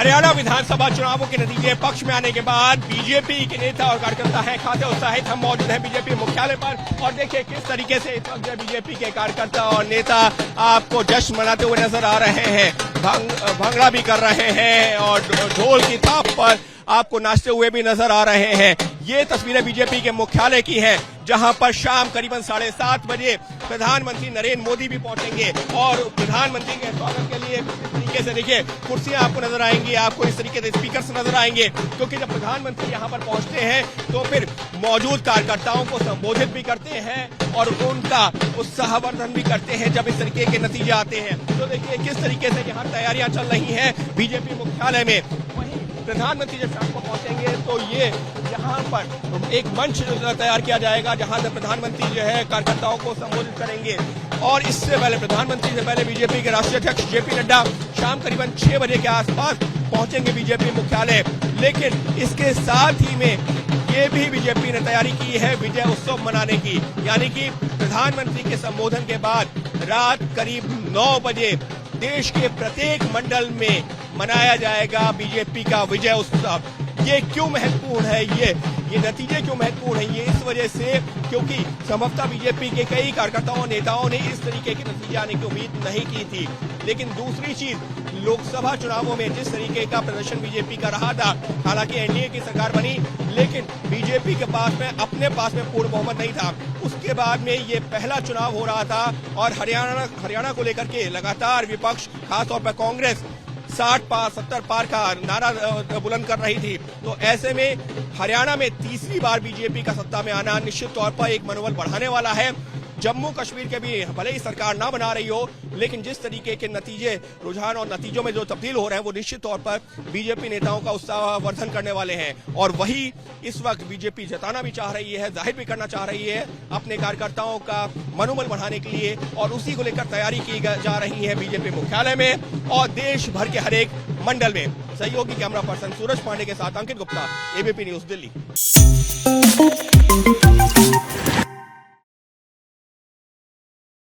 हरियाणा विधानसभा चुनावों के नतीजे पक्ष में आने के बाद बीजेपी के नेता और कार्यकर्ता हैं खासे उत्साहित। हम मौजूद हैं बीजेपी मुख्यालय पर और देखिए किस तरीके से इस वक्त बीजेपी के कार्यकर्ता और नेता आपको जश्न मनाते हुए नजर आ रहे हैं। भंगड़ा भी कर रहे हैं और ढोल की थाप पर आपको नाचते हुए भी नजर आ रहे हैं। ये तस्वीरें बीजेपी के मुख्यालय की हैं, जहां पर शाम करीबन 7:30 बजे प्रधानमंत्री नरेंद्र मोदी भी पहुंचेंगे और प्रधानमंत्री के स्वागत के लिए इस तरीके से देखिए कुर्सियां आपको नजर आएंगी, आपको इस तरीके से स्पीकर नजर आएंगे, क्योंकि जब प्रधानमंत्री यहां पर पहुंचते हैं तो फिर मौजूद कार्यकर्ताओं को संबोधित भी करते हैं और उनका उत्साहवर्धन भी करते हैं जब इस तरीके के नतीजे आते हैं। तो देखिए किस तरीके से यहाँ तैयारियां चल रही हैं बीजेपी मुख्यालय में। वहीं प्रधानमंत्री जब शाम को पहुंचेंगे तो ये यहाँ पर एक मंच तैयार किया जाएगा जहां से प्रधानमंत्री जो है कार्यकर्ताओं को संबोधित करेंगे। और इससे पहले प्रधानमंत्री से पहले बीजेपी के राष्ट्रीय अध्यक्ष जेपी नड्डा शाम करीबन 6 बजे के आसपास पहुंचेंगे बीजेपी मुख्यालय। लेकिन इसके साथ ही में ये भी बीजेपी ने तैयारी की है विजय उत्सव मनाने की, यानी कि प्रधानमंत्री के संबोधन के बाद रात करीब 9 बजे देश के प्रत्येक मंडल में मनाया जाएगा बीजेपी का विजय उत्सव। ये क्यों महत्वपूर्ण है, ये नतीजे क्यों महत्वपूर्ण है? ये इस वजह से क्योंकि संभवतः बीजेपी के कई कार्यकर्ताओं नेताओं ने इस तरीके के नतीजे आने की उम्मीद नहीं की थी। लेकिन दूसरी चीज, लोकसभा चुनावों में जिस तरीके का प्रदर्शन बीजेपी का रहा था, हालांकि एनडीए की सरकार बनी लेकिन बीजेपी के पास में अपने पास में पूर्ण बहुमत नहीं था। उसके बाद में ये पहला चुनाव हो रहा था और हरियाणा को लेकर के लगातार विपक्ष खासतौर पर कांग्रेस 60 पार 70 पार का नारा बुलंद कर रही थी। तो ऐसे में हरियाणा में तीसरी बार बीजेपी का सत्ता में आना निश्चित तौर पर एक मनोबल बढ़ाने वाला है। जम्मू कश्मीर के भी भले ही सरकार ना बना रही हो, लेकिन जिस तरीके के नतीजे रुझान और नतीजों में जो तब्दील हो रहे हैं वो निश्चित तौर पर बीजेपी नेताओं का उत्साहवर्धन करने वाले हैं। और वही इस वक्त बीजेपी जताना भी चाह रही है, जाहिर भी करना चाह रही है अपने कार्यकर्ताओं का मनोबल बढ़ाने के लिए, और उसी को लेकर तैयारी की जा रही है बीजेपी मुख्यालय में और देश भर के हर एक मंडल में। सहयोगी कैमरा पर्सन सूरज पांडे के साथ अंकित गुप्ता, एबीपी न्यूज, दिल्ली।